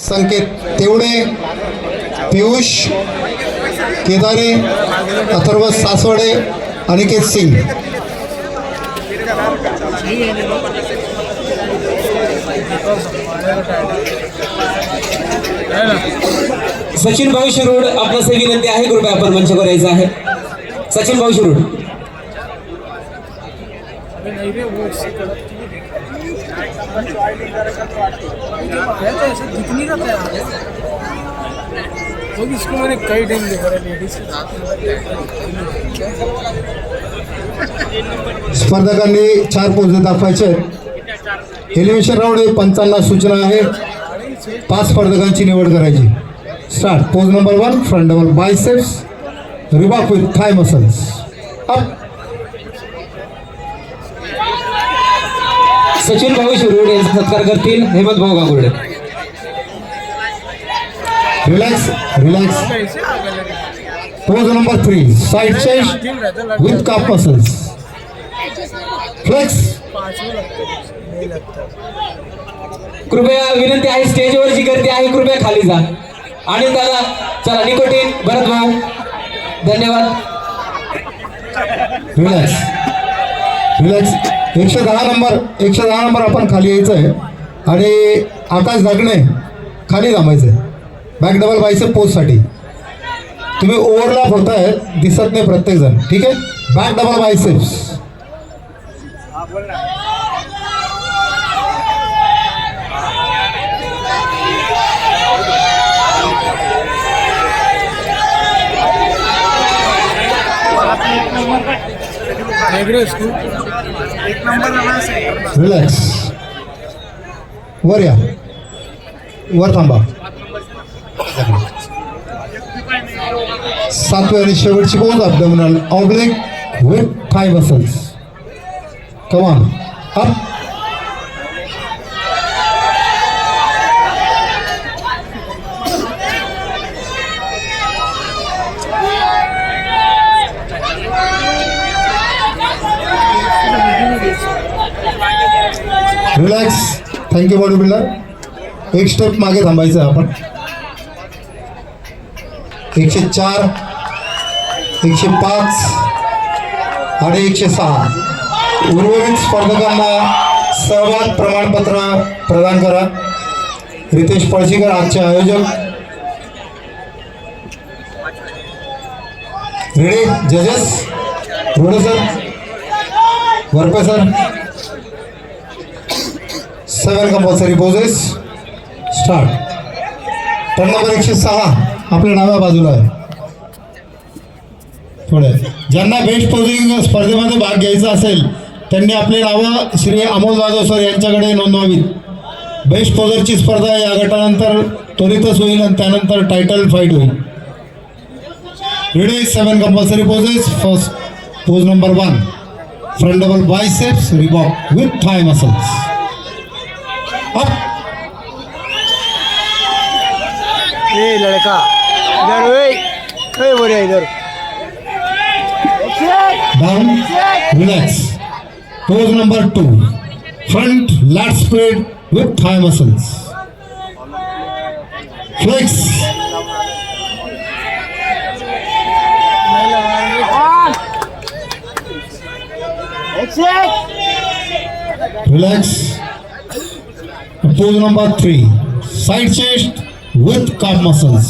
संकेत तेवढे, पियुष केदारे, अथर्व सासवडे, अनिकेत सिंग. सचिन भाऊ शिरोड आपल्यास विनंती आहे, कृपया आपण मंचावर यायचं आहे. सचिन भाऊ शिरोड. इसको मैंने कई टाइम देखा है लेडीज. स्पर्धकांनी 4 पोज दाखवायचे. एलिव्हेशन राऊंड 55 सूचना आहे. 5 स्पर्धकांची निवड करायची. Start. Pose number 1, front double biceps रिबॉक with thigh muscles. Up. Sachin भाऊ शिरोड यांचा सत्कार करतील हेमंत भाऊ Gangurde. Relax relax. Pose number 3, side chest with calf muscles. Flex. कृपया विनंती आहे, स्टेजवर जी गर्दी आहे कृपया खाली जा. आणि दादा चला, निकोटीन भरत भाऊ धन्यवाद. Relax relax. 110 नंबर आपण खाली यायचं आहे आणि आकाश दागणे खाली थांबायचं आहे. बॅक डबल बायसेप पोजसाठी तुम्ही ओव्हरलॅप होत आहे, दिसत नाही प्रत्येक जण. ठीक आहे. Back double biceps. रिलॅक्स. वर या, वर थांबा. 7वी आणि शेवटची pose abdominal oblique with thigh muscles. Come on. Up. Relax. Thank you body builder. एक स्टेप मागे थांबायचं आपण. 104, 105 आणि 106 उर्वरित स्पर्धकांना सहभाग प्रमाणपत्र प्रदान करा. रितेश पळशीकर आजचे आयोजक. रेडी जजेस. Rode sir, Varpe sir. 7 compulsory poses. Start. Turn number 106 आपल्या डाव्या बाजूला आहे. थोडे ज्यांना बेस्ट पोजिंग स्पर्धेमध्ये भाग घ्यायचा असेल त्यांनी आपले नावं श्री अमोल जाधव सर यांच्याकडे नोंदवावीत. बेस्ट पोजरची स्पर्धा या गटानंतर त्वरितच होईल आणि त्यानंतर टायटल फाईट होईल. Ready. 7 compulsory poses. First pose number 1, front double biceps रिबॉक विथ थाय मसल्स. अप. ये लड़का इधर, ओए बोलिया इधर. Down. Relax. Pose number 2, front lat spread with thigh muscles. Flex. Relax. Pose number 3, side chest with calf muscles.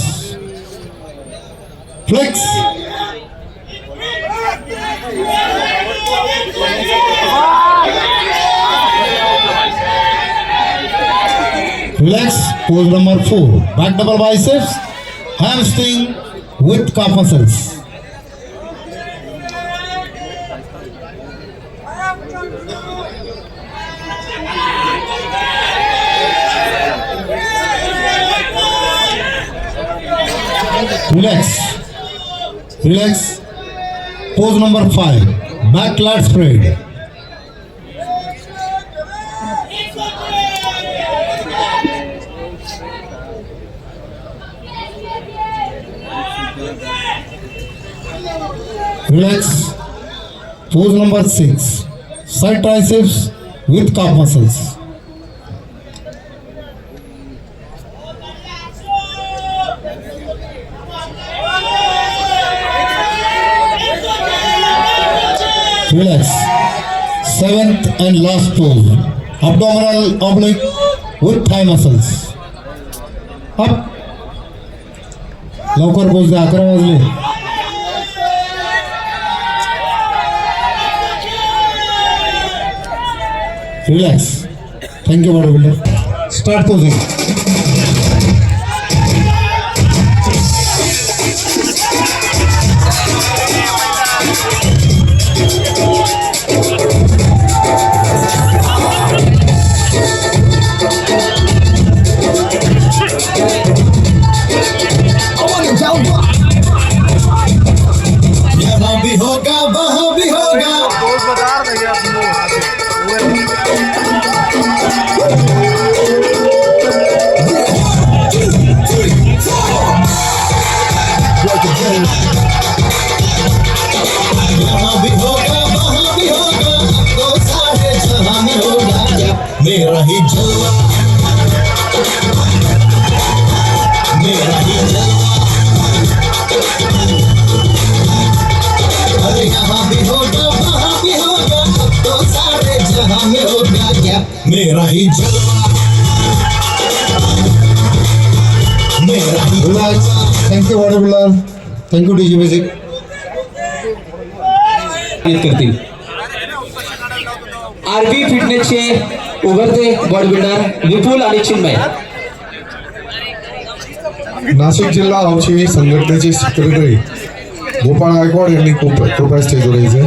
Flex. Relax. Pose number 4, back double biceps, hamstring with calf muscles. Relax. Relax. Pose number 5, back lat spread. Relax. Pose number 6, side triceps, with calf muscles. Relax. Seventh and last pose. Abdominal oblique with thigh muscles. Up. लवकर पोच द्या, 11 वाजले. Relax. Thank you, bodybuilder. Start posing. यहाँ भी होगा वहाँ भी होगा. बहुत बता रहे यहाँ भी होगा वहाँ भी होगा, तो सारे जहां में होगा मेरा ही जलवा, मेरा ही जलवा. अरे यहाँ भी होगा वहाँ भी होगा, तो सारे जहां में होगा क्या मेरा ही जलवा, मेरा ही जलवा. Thank you bodybuilder. Thank you DJ music. करतील आरबी फिटनेसचे उभरते बॉडीबिल्डर विपुल आणि चिन्मय. नाशिक जिल्हा हौशी संघटनेचे सेक्रेटरी गोपाळ गायकवाड यांनी कृपया स्टेजवर यायचे.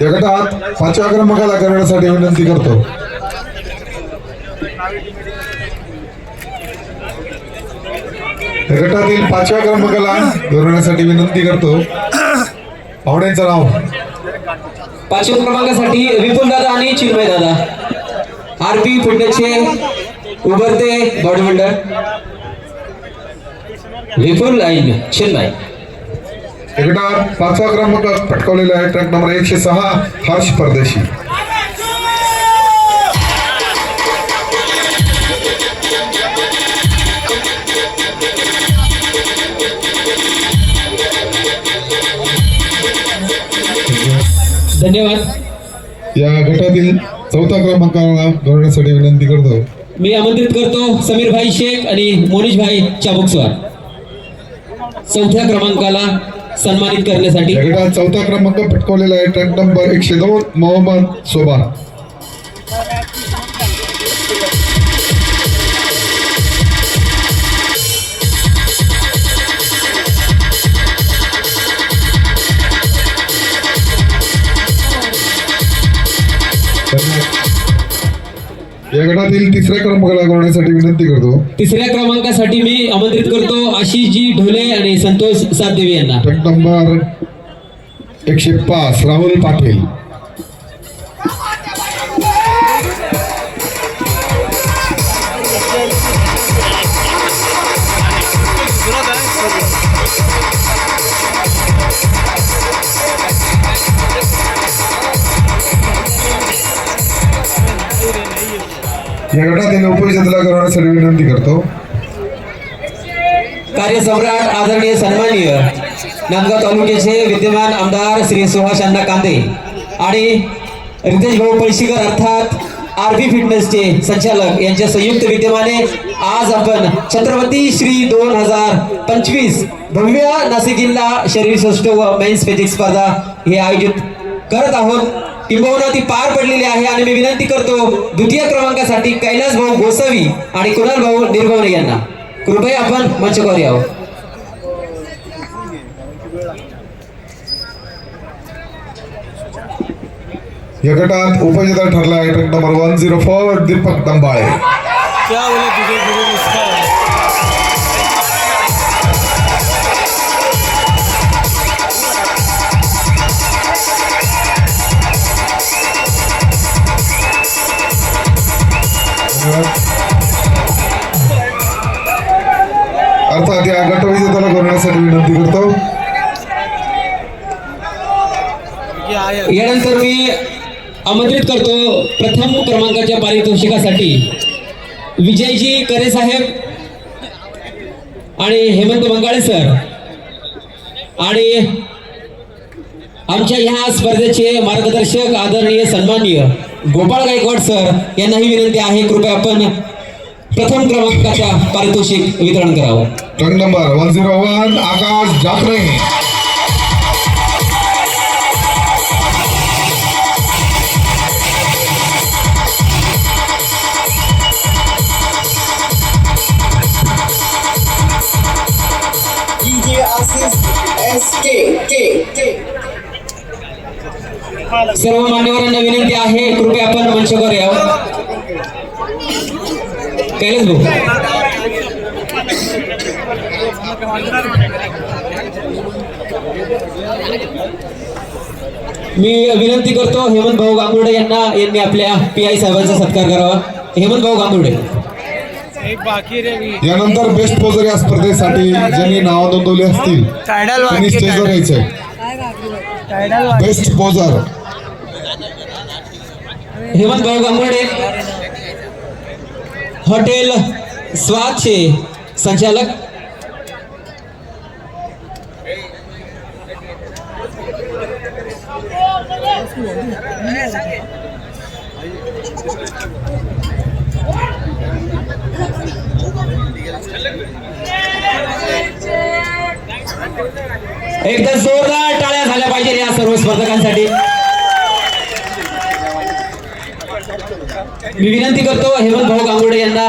या गटात 5व्या क्रमांकाला करण्यासाठी विनंती करतो. या गटातील 5व्या क्रमांकाला गौरवण्यासाठी विनंती करतो. पाहुण्यांचं नाव 5व्या क्रमांकासाठी विपुल दादा आणि चिन्मय दादा. आरबी फिटनेसचे उभरते बॉडीबिल्डर विपुल आणि चिन्मय. या गटात 5वा क्रमांक पटकावलेला आहे ट्रॅक नंबर 106 हर्ष परदेशी. धन्यवाद. या गटातील 4थ्या क्रमांकाला गौरवण्यासाठी विनंती करतो. मी आमंत्रित करतो समीर भाई शेख आणि मोनिश भाई चाबुकस्वार 4थ्या क्रमांकाला सन्मानित करण्यासाठी. या गटात 4था क्रमांक पटकावलेला आहे ट्रॅक नंबर 102 मोहम्मद सोबा. या गटातील 3ऱ्या क्रमांकाला गौरवण्यासाठी विनंती करतो. 3ऱ्या क्रमांकासाठी मी आमंत्रित करतो आशिषजी ढोले आणि संतोष सातदेवी यांना. Track number 105 Rahul Patil. या गटातील उपविजेत्याला गौरवण्यासाठी विनंती करतो. कार्यसम्राट आदरणीय सन्माननीय नांदगाव तालुक्याचे विद्यमान आमदार श्री सुहास अण्णा कांदे आणि रितेश भाऊ पळशीकर अर्थात आरबी फिटनेसचे संचालक यांच्या संयुक्त विद्यमाने आज आपण छत्रपती श्री 2025 भव्य नाशिक जिल्हा शरीर सौष्ठ व मेन्स फिजिक्स स्पर्धा हे आयोजित करत आहोत. किंबहुना ती पार पडलेली आहे आणि मी विनंती करतो 2य क्रमांकासाठी कैलास भाऊ गोसावी आणि कुणाल भाऊ निर्भवणे यांना कृपया आपण मंचावर यावं. या गटात उपविजेता ठरला आहे ट्रॅक नंबर 104 दीपक दंबाळे. क्या बोले तुझे इसका अर्थात या गटविजेत्याला गौरवण्यासाठी विनंती करतो. यानंतर मी आमंत्रित करतो प्रथम क्रमांकाच्या पारितोषिकासाठी विजयजी करे साहेब आणि हेमंत मंगाळे सर आणि आमच्या ह्या स्पर्धेचे मार्गदर्शक आदरणीय सन्माननीय गोपाळ गायकवाड सर यांनाही विनंती आहे, कृपया आपण प्रथम क्रमांकाच्या पारितोषिक वितरण करावं. ट्रक नंबर 101 आकाश जाफरे. DJ Asis SK. सर्व मान्यवरांना विनंती आहे, कृपया आपण मंचावर यावं. कैलास भाऊ, मी विनंती करतो हेमंत भाऊ गांगुर्डे यांनी आपल्या PI साहेबांचा सत्कार करावा. हेमंत भाऊ गांगुर्डे. एक बाकी रे मी यानंतर बेस्ट पोजर या स्पर्धेसाठी ज्यांनी नाव नोंदवली असतील टायडल त्यांनी वाक्य स्टेजवर यायचंय. टायडल वाक्य बेस्ट पोजर हेमंत भाऊ गांगुर्डे, हॉटेल स्वादचे संचालक. एकदा जोरदार टाळ्या झाल्या पाहिजे या सर्व स्पर्धकांसाठी. मी विनंती करतो हेमंत भाऊ गांगुर्डे यांना